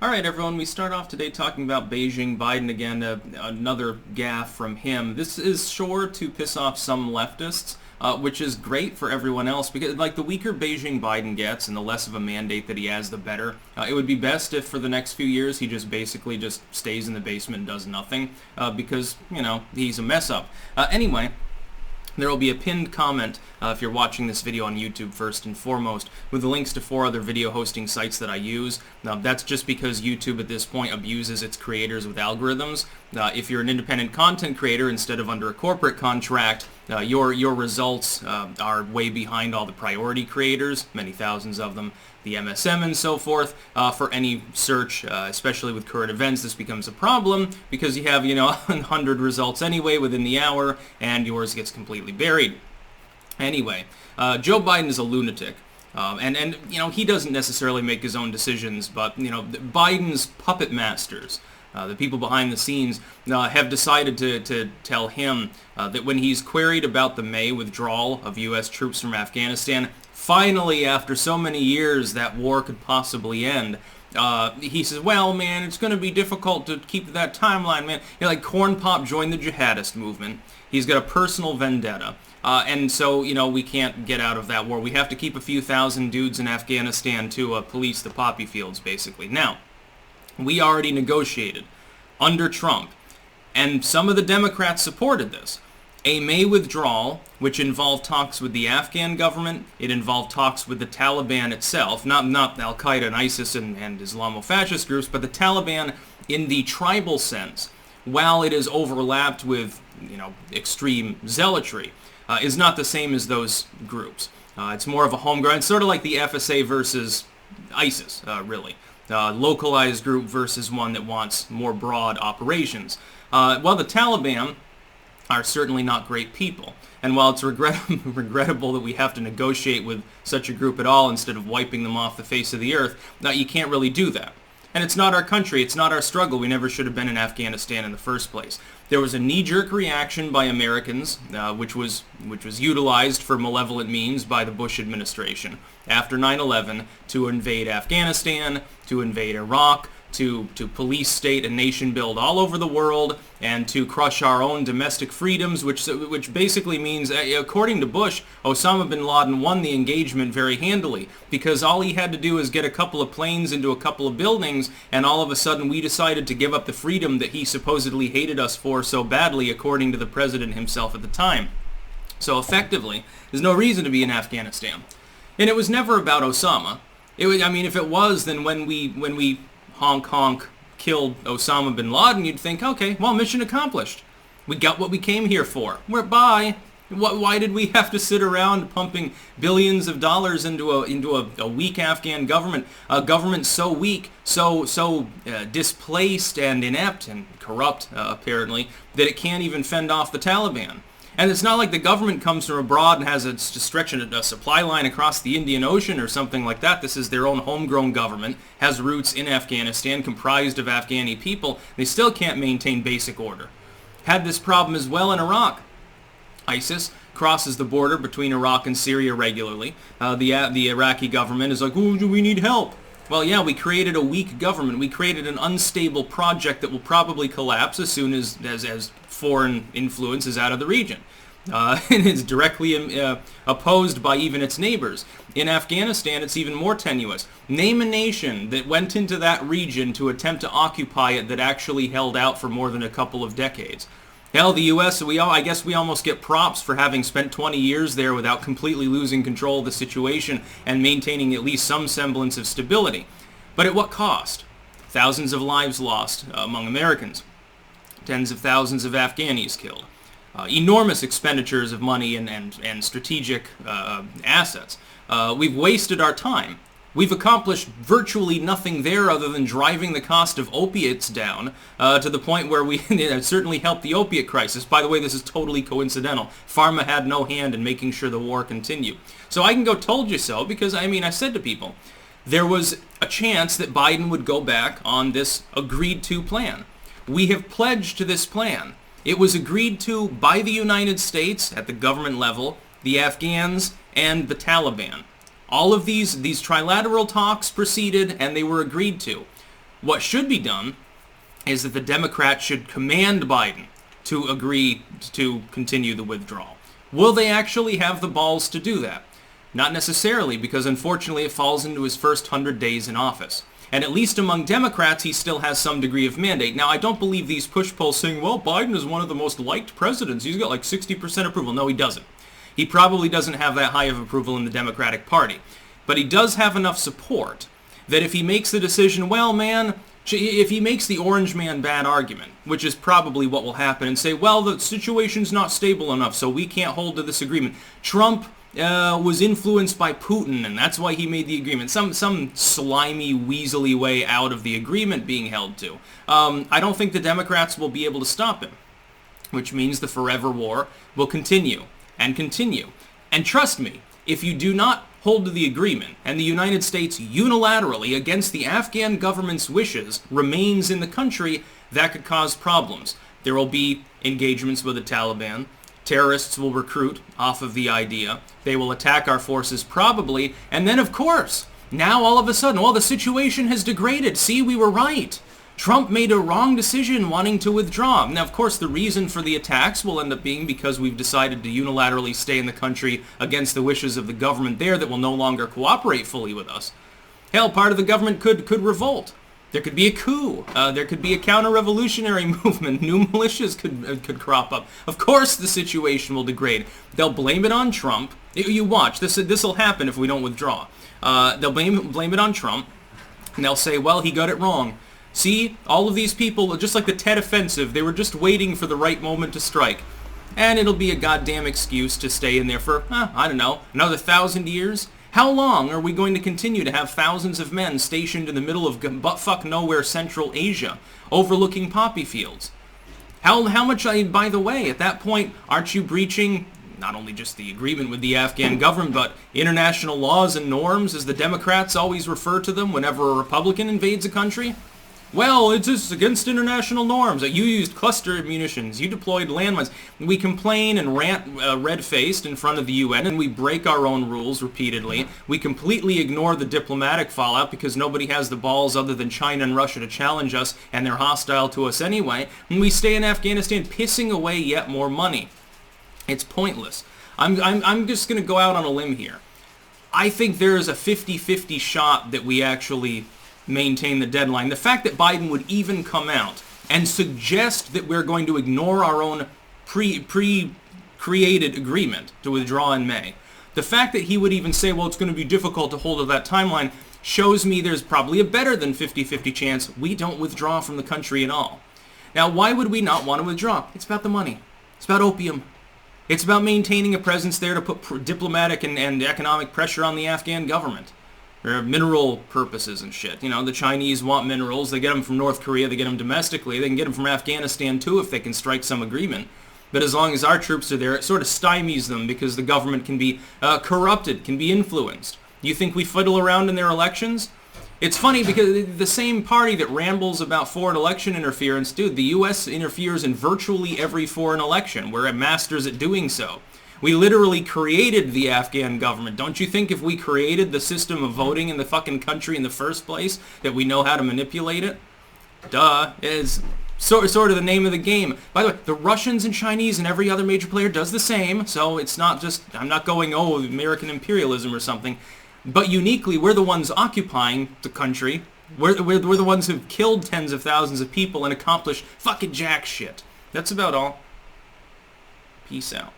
Alright everyone, we start off today talking about Beijing Biden again, another gaffe from him. This is sure to piss off some leftists, which is great for everyone else, because like the weaker Beijing Biden gets and the less of a mandate that he has, the better. It would be best if for the next few years he just basically just stays in the basement and does nothing, because, you know, he's a mess up. Anyway, there will be a pinned comment if you're watching this video on YouTube first and foremost with the links to 4 other video hosting sites that I use. That's just because YouTube at this point abuses its creators with algorithms. If you're an independent content creator instead of under a corporate contract, your results are way behind all the priority creators, many thousands of them, the MSM and so forth. For any search, especially with current events, this becomes a problem because you have, 100 results anyway within the hour and yours gets completely buried. Anyway, Joe Biden is a lunatic. And he doesn't necessarily make his own decisions, but, Biden's puppet masters, the people behind the scenes, have decided to tell him that when he's queried about the May withdrawal of U.S. troops from Afghanistan, finally, after so many years, that war could possibly end. He says, well, man, it's going to be difficult to keep that timeline, man. Like Corn Pop joined the jihadist movement. He's got a personal vendetta. And so, we can't get out of that war. We have to keep a few thousand dudes in Afghanistan to police the poppy fields, basically. Now, we already negotiated under Trump, and some of the Democrats supported this. A May withdrawal, which involved talks with the Afghan government, it involved talks with the Taliban itself, not Al-Qaeda and ISIS and Islamo-fascist groups, but the Taliban in the tribal sense, while it is overlapped with, extreme zealotry, is not the same as those groups. It's more of a homegrown, it's sort of like the FSA versus ISIS, really. Localized group versus one that wants more broad operations. Well, the Taliban are certainly not great people. And while it's regrettable that we have to negotiate with such a group at all instead of wiping them off the face of the earth, you can't really do that. And it's not our country, it's not our struggle. We never should have been in Afghanistan in the first place. There was a knee-jerk reaction by Americans, which was utilized for malevolent means by the Bush administration after 9/11 to invade Afghanistan, to invade Iraq, to police state and nation build all over the world, and to crush our own domestic freedoms, which basically means, according to Bush, Osama bin Laden won the engagement very handily, because all he had to do is get a couple of planes into a couple of buildings, and all of a sudden we decided to give up the freedom that he supposedly hated us for so badly, according to the president himself at the time. So effectively, there's no reason to be in Afghanistan. And it was never about Osama. If it was, then when we honk killed Osama bin Laden, you'd think, okay, well, mission accomplished. We got what we came here for. We're bye. Why did we have to sit around pumping billions of dollars into a weak Afghan government, a government so weak, so displaced and inept and corrupt, apparently, that it can't even fend off the Taliban? And it's not like the government comes from abroad and has to stretch a supply line across the Indian Ocean or something like that. This is their own homegrown government, has roots in Afghanistan, comprised of Afghani people. They still can't maintain basic order. Had this problem as well in Iraq. ISIS crosses the border between Iraq and Syria regularly. The Iraqi government is like, oh, we need help. Well, yeah, we created a weak government. We created an unstable project that will probably collapse as soon as foreign influence is out of the region. And it's directly opposed by even its neighbors. In Afghanistan, it's even more tenuous. Name a nation that went into that region to attempt to occupy it that actually held out for more than a couple of decades. Hell, the U.S., I guess we almost get props for having spent 20 years there without completely losing control of the situation and maintaining at least some semblance of stability. But at what cost? Thousands of lives lost among Americans. Tens of thousands of Afghanis killed. Enormous expenditures of money and strategic assets. We've wasted our time. We've accomplished virtually nothing there other than driving the cost of opiates down to the point where we certainly helped the opiate crisis. By the way, this is totally coincidental. Pharma had no hand in making sure the war continued. So I can go told you so because, I said to people, there was a chance that Biden would go back on this agreed-to plan. We have pledged to this plan. It was agreed to by the United States at the government level, the Afghans, and the Taliban. All of these trilateral talks proceeded, and they were agreed to. What should be done is that the Democrats should command Biden to agree to continue the withdrawal. Will they actually have the balls to do that? Not necessarily, because unfortunately it falls into his first 100 days in office. And at least among Democrats, he still has some degree of mandate. Now, I don't believe these push polls saying, well, Biden is one of the most liked presidents. He's got like 60% approval. No, he doesn't. He probably doesn't have that high of approval in the Democratic Party. But he does have enough support that if he makes the decision, well, man, if he makes the orange man bad argument, which is probably what will happen, and say, well, the situation's not stable enough, so we can't hold to this agreement. Trump was influenced by Putin, and that's why he made the agreement. Some slimy, weaselly way out of the agreement being held to. I don't think the Democrats will be able to stop him, which means the forever war will continue and continue. And trust me, if you do not hold to the agreement, and the United States unilaterally, against the Afghan government's wishes, remains in the country, that could cause problems. There will be engagements with the Taliban. Terrorists will recruit off of the idea. They will attack our forces probably. And then, of course, now all of a sudden, well, the situation has degraded. See, we were right. Trump made a wrong decision wanting to withdraw. Now, of course, the reason for the attacks will end up being because we've decided to unilaterally stay in the country against the wishes of the government there that will no longer cooperate fully with us. Hell, part of the government could revolt. There could be a coup. There could be a counter-revolutionary movement. New militias could crop up. Of course the situation will degrade. They'll blame it on Trump. You watch. This will happen if we don't withdraw. They'll blame it on Trump. And they'll say, well, he got it wrong. See, all of these people, just like the Tet Offensive, they were just waiting for the right moment to strike. And it'll be a goddamn excuse to stay in there for, I don't know, another 1,000 years? How long are we going to continue to have thousands of men stationed in the middle of buttfuck nowhere Central Asia, overlooking poppy fields? How much, by the way, at that point, aren't you breaching not only just the agreement with the Afghan government, but international laws and norms, as the Democrats always refer to them whenever a Republican invades a country? Well, it's just against international norms. You used cluster munitions. You deployed landmines. We complain and rant red-faced in front of the UN, and we break our own rules repeatedly. We completely ignore the diplomatic fallout because nobody has the balls other than China and Russia to challenge us, and they're hostile to us anyway. And we stay in Afghanistan pissing away yet more money. It's pointless. I'm just going to go out on a limb here. I think there is a 50-50 shot that we actually maintain the deadline. The fact that Biden would even come out and suggest that we're going to ignore our own pre-created agreement to withdraw in May, the fact that he would even say, well, it's going to be difficult to hold to that timeline, shows me there's probably a better than 50-50 chance we don't withdraw from the country at all. Now, why would we not want to withdraw? It's about the money. It's about opium. It's about maintaining a presence there to put diplomatic and economic pressure on the Afghan government. There are mineral purposes and shit. You know, the Chinese want minerals. They get them from North Korea. They get them domestically. They can get them from Afghanistan, too, if they can strike some agreement. But as long as our troops are there, it sort of stymies them because the government can be corrupted, can be influenced. You think we fiddle around in their elections? It's funny because the same party that rambles about foreign election interference, dude, the U.S. interferes in virtually every foreign election. We're masters at doing so. We literally created the Afghan government. Don't you think if we created the system of voting in the fucking country in the first place, that we know how to manipulate it? Duh. Is sort of the name of the game. By the way, the Russians and Chinese and every other major player does the same, so it's not just, I'm not going, oh, American imperialism or something. But uniquely, we're the ones occupying the country. We're the ones who've killed tens of thousands of people and accomplished fucking jack shit. That's about all. Peace out.